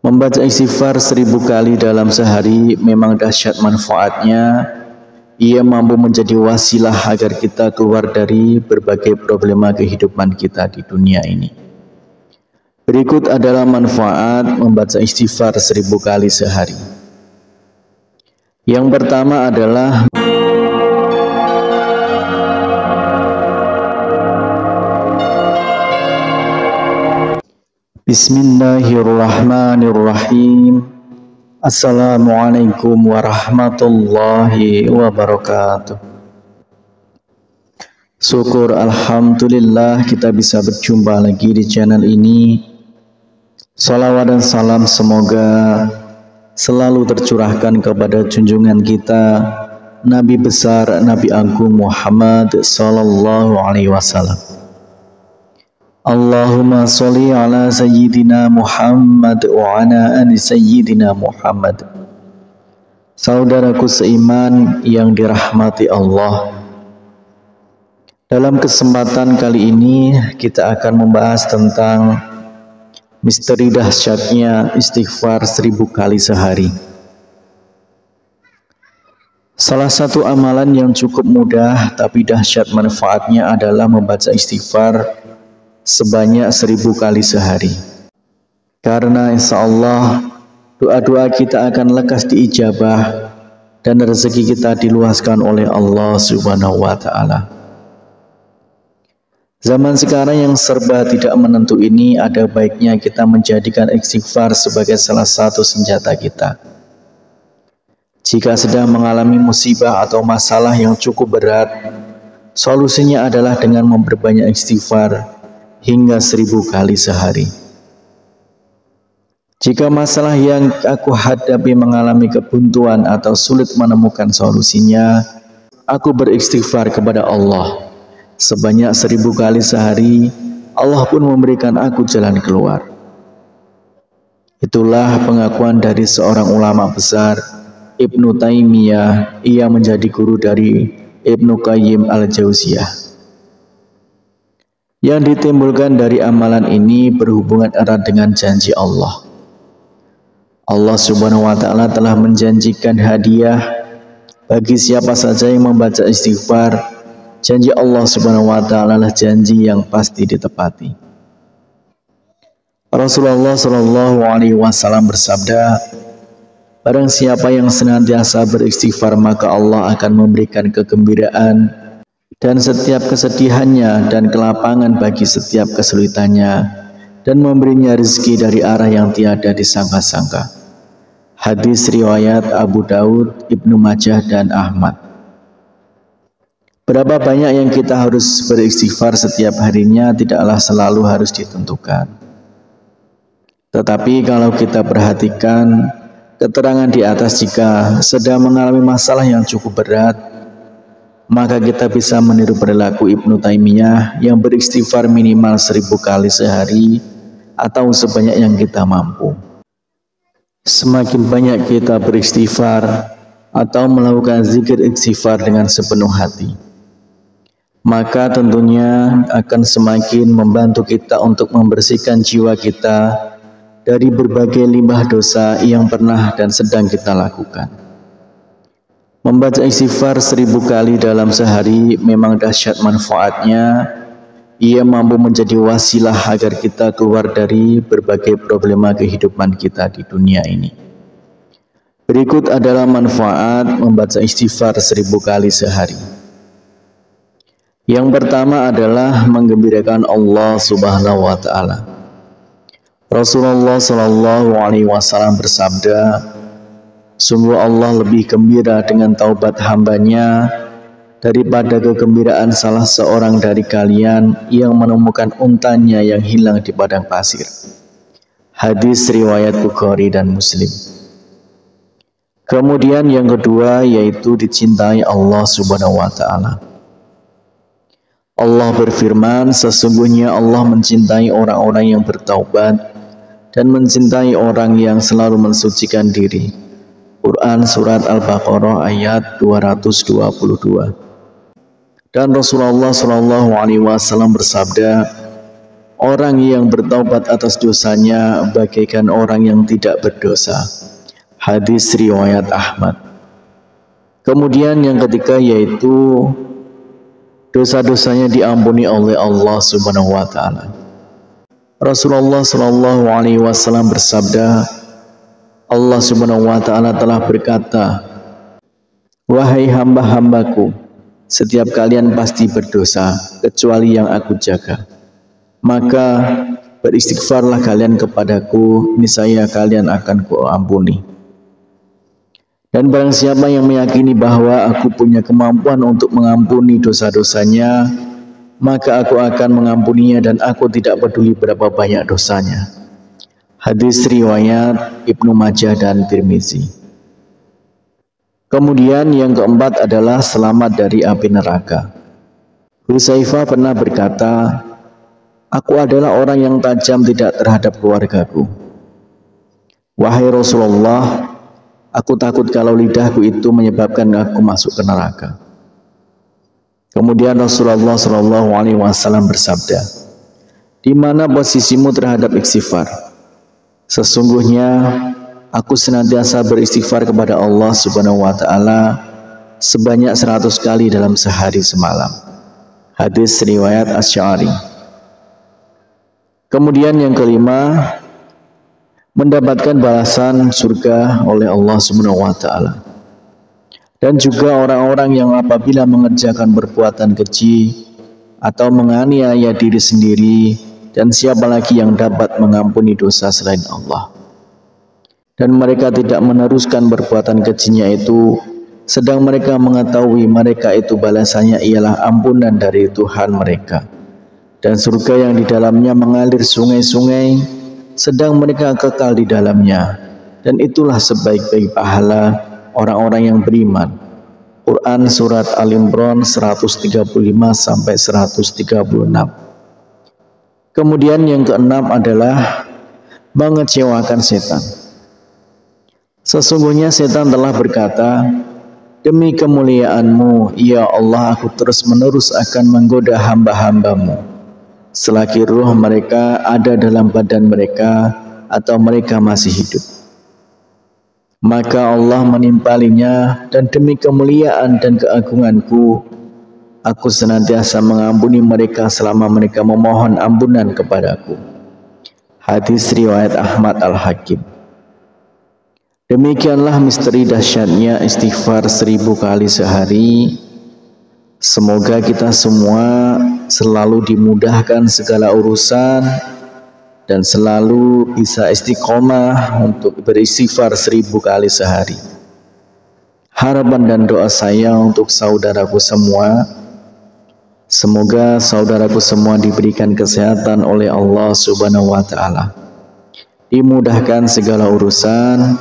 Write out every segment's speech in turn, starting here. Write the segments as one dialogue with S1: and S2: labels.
S1: Membaca istighfar 1000 kali dalam sehari memang dahsyat manfaatnya. Ia mampu menjadi wasilah agar kita keluar dari berbagai problema kehidupan kita di dunia ini. Berikut adalah manfaat membaca istighfar 1000 kali sehari. Yang pertama adalah Bismillahirrahmanirrahim. Assalamualaikum warahmatullahi wabarakatuh. Syukur alhamdulillah kita bisa berjumpa lagi di channel ini. Salawat dan salam semoga selalu tercurahkan kepada junjungan kita Nabi besar Nabi Agung Muhammad sallallahu alaihi wasallam. Allahumma sholli ala sayyidina Muhammad wa ala ali sayyidina Muhammad. Saudaraku seiman yang dirahmati Allah, dalam kesempatan kali ini kita akan membahas tentang misteri dahsyatnya istighfar 1000 kali sehari. Salah satu amalan yang cukup mudah tapi dahsyat manfaatnya adalah membaca istighfar sebanyak 1000 kali sehari. Karena insya Allah doa-doa kita akan lekas diijabah dan rezeki kita diluaskan oleh Allah Subhanahu wa Ta'ala. Zaman sekarang yang serba tidak menentu ini, ada baiknya kita menjadikan istighfar sebagai salah satu senjata kita. Jika sedang mengalami musibah atau masalah yang cukup berat, solusinya adalah dengan memperbanyak istighfar hingga 1000 kali sehari. Jika masalah yang aku hadapi mengalami kebuntuan atau sulit menemukan solusinya, aku beristighfar kepada Allah sebanyak 1000 kali sehari. Allah pun memberikan aku jalan keluar. Itulah pengakuan dari seorang ulama besar, Ibnu Taimiyah. Ia menjadi guru dari Ibnu Qayyim al-Jauziyah. Yang ditimbulkan dari amalan ini berhubungan erat dengan janji Allah. Allah Subhanahu wa Ta'ala telah menjanjikan hadiah bagi siapa saja yang membaca istighfar. Janji Allah Subhanahu wa Ta'ala adalah janji yang pasti ditepati. Rasulullah Shallallahu alaihi wasallam bersabda, barang siapa yang senantiasa beristighfar maka Allah akan memberikan kegembiraan dan setiap kesedihannya dan kelapangan bagi setiap kesulitannya, dan memberinya rezeki dari arah yang tiada disangka-sangka. Hadis riwayat Abu Daud, Ibnu Majah dan Ahmad. Berapa banyak yang kita harus beristighfar setiap harinya tidaklah selalu harus ditentukan. Tetapi kalau kita perhatikan keterangan di atas, jika sedang mengalami masalah yang cukup berat, maka kita bisa meniru perilaku Ibnu Taimiyah yang beristighfar minimal 1000 kali sehari atau sebanyak yang kita mampu. Semakin banyak kita beristighfar atau melakukan zikir istighfar dengan sepenuh hati, maka tentunya akan semakin membantu kita untuk membersihkan jiwa kita dari berbagai limbah dosa yang pernah dan sedang kita lakukan. Membaca istighfar 1000 kali dalam sehari memang dahsyat manfaatnya. Ia mampu menjadi wasilah agar kita keluar dari berbagai problema kehidupan kita di dunia ini. Berikut adalah manfaat membaca istighfar 1000 kali sehari. Yang pertama adalah menggembirakan Allah Subhanahu wa Ta'ala. Rasulullah Shallallahu alaihi wasallam bersabda, sungguh Allah lebih gembira dengan taubat hambanya daripada kegembiraan salah seorang dari kalian yang menemukan untanya yang hilang di padang pasir. Hadis riwayat Bukhari dan Muslim. Kemudian yang kedua yaitu dicintai Allah Subhanahu wa Ta'ala. Allah berfirman, sesungguhnya Allah mencintai orang-orang yang bertaubat dan mencintai orang yang selalu mensucikan diri. Quran Surat Al-Baqarah ayat 222. Dan Rasulullah SAW bersabda, Orang yang bertaubat atas dosanya bagaikan orang yang tidak berdosa. Hadis riwayat Ahmad. Kemudian yang ketiga yaitu dosa-dosanya diampuni oleh Allah Subhanahu wa taala. Rasulullah Shallallahu alaihi wasallam bersabda, Allah Subhanahu wa taala telah berkata, "Wahai hamba-hambaku, setiap kalian pasti berdosa kecuali yang aku jaga. Maka beristighfarlah kalian kepadaku, niscaya kalian akan kuampuni." Dan barang siapa yang meyakini bahwa aku punya kemampuan untuk mengampuni dosa-dosanya, maka aku akan mengampuninya dan aku tidak peduli berapa banyak dosanya. Hadis riwayat Ibnu Majah dan Tirmizi. Kemudian yang keempat adalah selamat dari api neraka. Hudzaifah pernah berkata, "Aku adalah orang yang tajam tidak terhadap keluargaku. Wahai Rasulullah, aku takut kalau lidahku itu menyebabkan aku masuk ke neraka." Kemudian Rasulullah Shallallahu alaihi wasallam bersabda, "Di mana posisimu terhadap istighfar? Sesungguhnya aku senantiasa beristighfar kepada Allah Subhanahu wa taala sebanyak 100 kali dalam sehari semalam." Hadis riwayat Asy-Sy'ari. Kemudian yang kelima, mendapatkan balasan surga oleh Allah Subhanahu wa taala. Dan juga orang-orang yang apabila mengerjakan perbuatan keji atau menganiaya diri sendiri, dan siapa lagi yang dapat mengampuni dosa selain Allah. Dan mereka tidak meneruskan perbuatan kejinya itu, sedang mereka mengetahui mereka itu balasannya ialah ampunan dari Tuhan mereka. Dan surga yang di dalamnya mengalir sungai-sungai, sedang mereka kekal di dalamnya. Dan itulah sebaik-baik pahala orang-orang yang beriman. Quran Surat Al-Imran 135-136. Kemudian yang keenam adalah mengecewakan setan. Sesungguhnya setan telah berkata, "Demi kemuliaan-Mu, ya Allah, aku terus-menerus akan menggoda hamba-hamba-Mu selagi ruh mereka ada dalam badan mereka atau mereka masih hidup." Maka Allah menimpalinya, dan demi kemuliaan dan keagungan-Ku, aku senantiasa mengampuni mereka selama mereka memohon ampunan kepadaku. Hadis riwayat Ahmad Al-Hakim. Demikianlah misteri dahsyatnya istighfar 1000 kali sehari. Semoga kita semua selalu dimudahkan segala urusan dan selalu bisa istiqomah untuk beristighfar 1000 kali sehari. Harapan dan doa saya untuk saudaraku semua, semoga saudaraku semua diberikan kesehatan oleh Allah Subhanahu wa taala, dimudahkan segala urusan,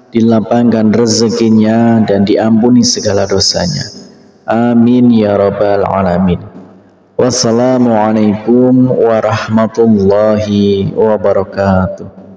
S1: dilapangkan rezekinya, dan diampuni segala dosanya. Amin ya rabbal alamin. Wassalamualaikum warahmatullahi wabarakatuh.